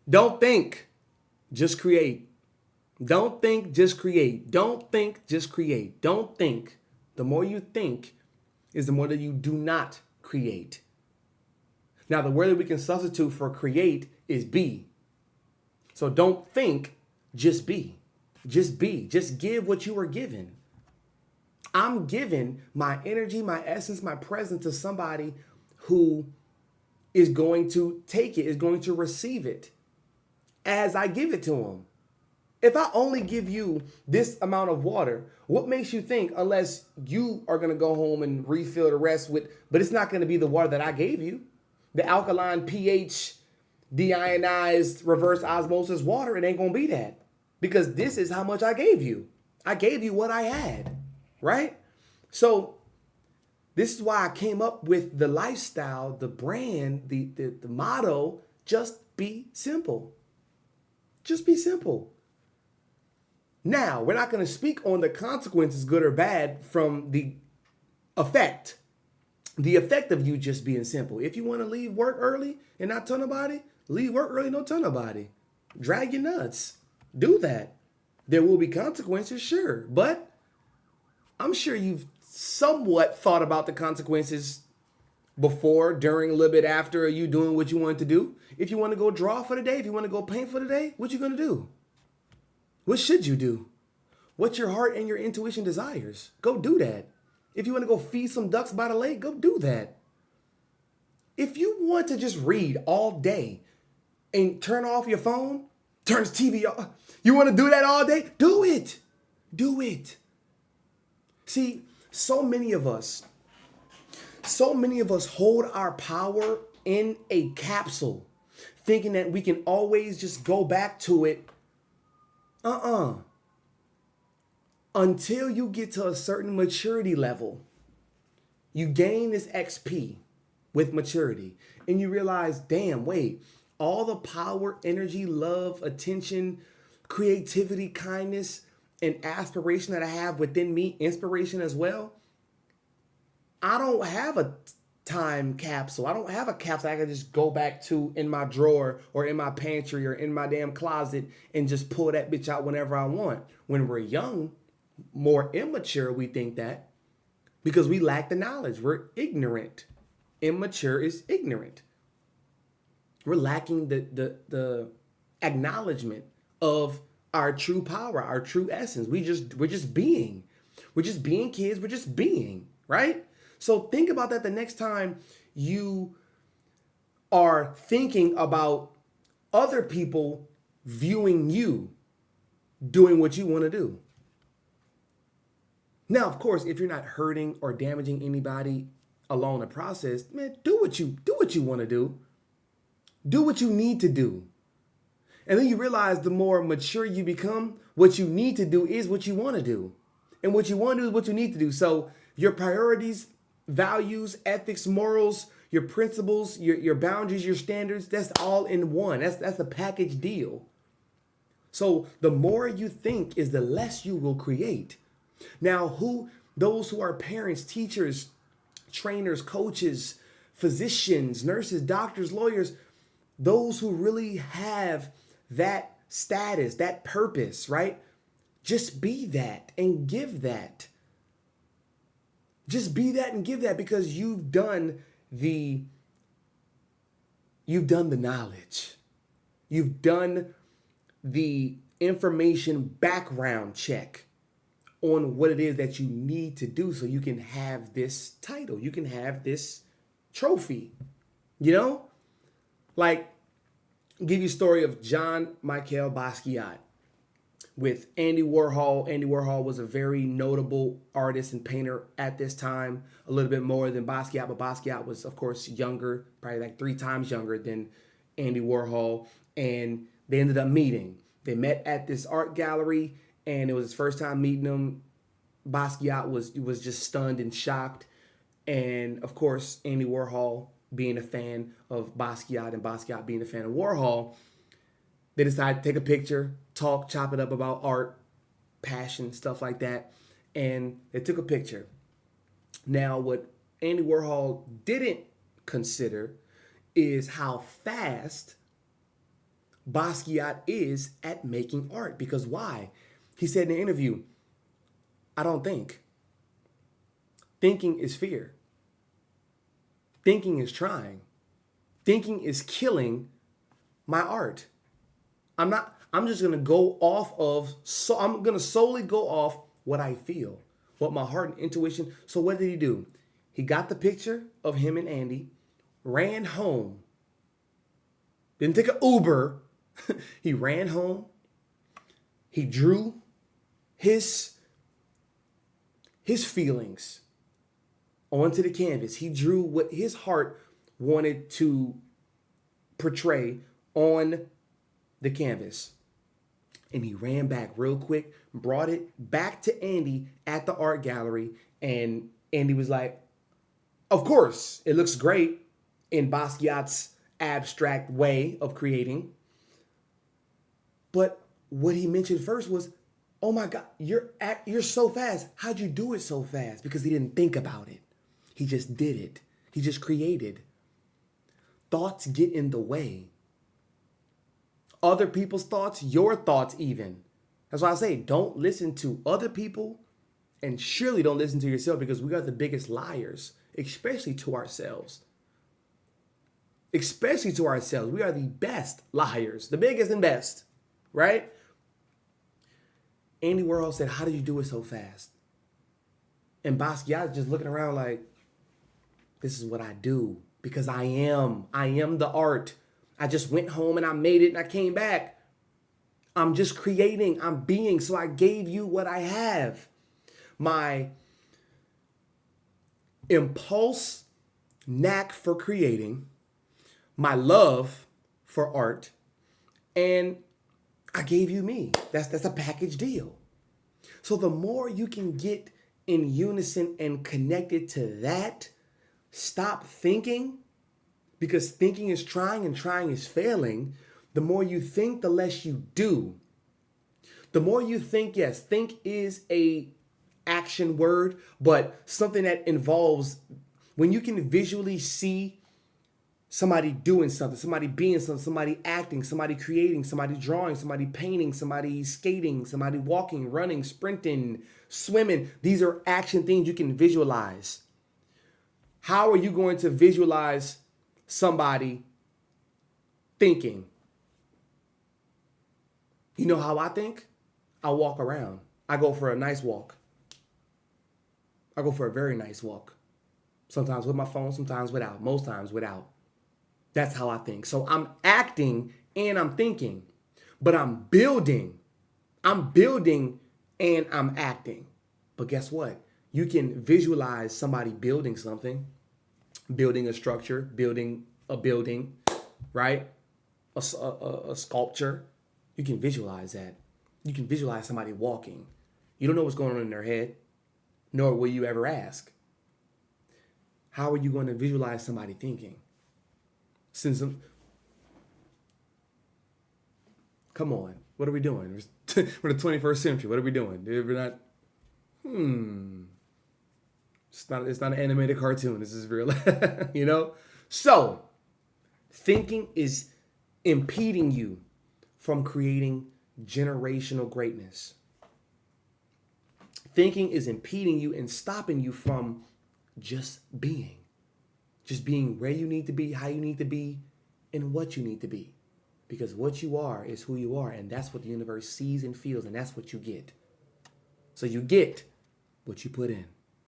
Don't think, just create. Don't think, just create. Don't think, just create. Don't think. The more you think is the more that you do not create. Now, the word that we can substitute for create is be. So don't think, just be. Just be. Just give what you were given. I'm giving my energy, my essence, my presence to somebody who is going to take it, is going to receive it as I give it to them. If I only give you this amount of water, what makes you think, unless you are going to go home and refill the rest with, but it's not going to be the water that I gave you, the alkaline pH, deionized reverse osmosis water, it ain't going to be that. Because this is how much I gave you. I gave you what I had, right? So this is why I came up with the lifestyle, the brand, the motto, just be simple. Just be simple. Now, we're not going to speak on the consequences, good or bad, from the effect. The effect of you just being simple. If you want to leave work early and not tell nobody, leave work early, don't tell nobody. Drag your nuts. Do that. There will be consequences, sure. But I'm sure you've somewhat thought about the consequences before, during, a little bit after you doing what you wanted to do. If you want to go draw for the day, if you want to go paint for the day, what you going to do? What should you do? What your heart and your intuition desires. Go do that. If you want to go feed some ducks by the lake, go do that. If you want to just read all day and turn off your phone, turn the TV off, you want to do that all day? Do it. Do it. See, so many of us hold our power in a capsule, thinking that we can always just go back to it. Until you get to a certain maturity level, you gain this XP with maturity, and you realize, damn, wait, all the power, energy, love, attention, creativity, kindness, and aspiration that I have within me, inspiration as well, I don't have a time capsule. I don't have a capsule I can just go back to in my drawer or in my pantry or in my damn closet and just pull that bitch out whenever I want. When we're young, more immature, we think that because we lack the knowledge. We're ignorant. Immature is ignorant. We're lacking the acknowledgement of our true power, our true essence. We're just being. We're just being kids. We're just being, right? So think about that the next time you are thinking about other people viewing you doing what you want to do. Now, of course, if you're not hurting or damaging anybody along the process, man, do what you want to do. Do what you need to do. And then you realize the more mature you become, what you need to do is what you want to do. And what you want to do is what you need to do. So your priorities, values, ethics, morals, your principles, your boundaries, your standards, that's all in one. That's a package deal. So the more you think is the less you will create. Now, those who are parents, teachers, trainers, coaches, physicians, nurses, doctors, lawyers, those who really have that status, that purpose, right? Just be that and give that. Just be that and give that because you've done the knowledge. You've done the information background check on what it is that you need to do so you can have this title. You can have this trophy. You know? Like, give you a story of 𝗀𝗏𝗄𝗽 Basquiat with Andy Warhol. Andy Warhol was a very notable artist and painter at this time, a little bit more than Basquiat, but Basquiat was, of course, younger, probably like 3 times younger than Andy Warhol, and they ended up meeting. They met at this art gallery, and it was his first time meeting him. Basquiat was just stunned and shocked, and of course, Andy Warhol being a fan of Basquiat and Basquiat being a fan of Warhol, they decided to take a picture, talk, chop it up about art, passion, stuff like that. And they took a picture. Now, what Andy Warhol didn't consider is how fast Basquiat is at making art. Because why? He said in the interview, I don't think. Thinking is fear. Thinking is trying. Thinking is killing my art. I'm just going to go off of, so I'm going to solely go off what I feel, what my heart and intuition. So what did he do? He got the picture of him and Andy, ran home, didn't take an Uber. He ran home. He drew his feelings onto the canvas. He drew what his heart wanted to portray on the canvas. And he ran back real quick, brought it back to Andy at the art gallery. And Andy was like, of course, it looks great in Basquiat's abstract way of creating. But what he mentioned first was, oh my God, you're so fast. How'd you do it so fast? Because he didn't think about it. He just did it. He just created. Thoughts get in the way. Other people's thoughts, your thoughts even. That's why I say don't listen to other people and surely don't listen to yourself, because we are the biggest liars, especially to ourselves. Especially to ourselves. We are the best liars, the biggest and best, right? Andy Warhol said, how did you do it so fast? And Basquiat just looking around like, this is what I do, because I am the art. I just went home and I made it and I came back. I'm just creating, I'm being, so I gave you what I have. My impulse, knack for creating, my love for art, and I gave you me. That's a package deal. So the more you can get in unison and connected to that, stop thinking, because thinking is trying and trying is failing. The more you think, the less you do. The more you think, yes, think is a action word, but something that involves when you can visually see somebody doing something, somebody being something, somebody acting, somebody creating, somebody drawing, somebody painting, somebody skating, somebody walking, running, sprinting, swimming. These are action things you can visualize. How are you going to visualize somebody thinking? You know how I think? I walk around. I go for a nice walk. I go for a very nice walk. Sometimes with my phone, sometimes without. Most times without. That's how I think. So I'm acting and I'm thinking, but I'm building. I'm building and I'm acting. But guess what? You can visualize somebody building something, building a structure, building a building, right? A sculpture. You can visualize that. You can visualize somebody walking. You don't know what's going on in their head, nor will you ever ask. How are you going to visualize somebody thinking? Come on, what are we doing? We're the 21st century. What are we doing? We're not. It's not an animated cartoon. This is real, you know. So, thinking is impeding you from creating generational greatness. Thinking is impeding you and stopping you from just being. Just being where you need to be, how you need to be, and what you need to be. Because what you are is who you are, and that's what the universe sees and feels, and that's what you get. So you get what you put in.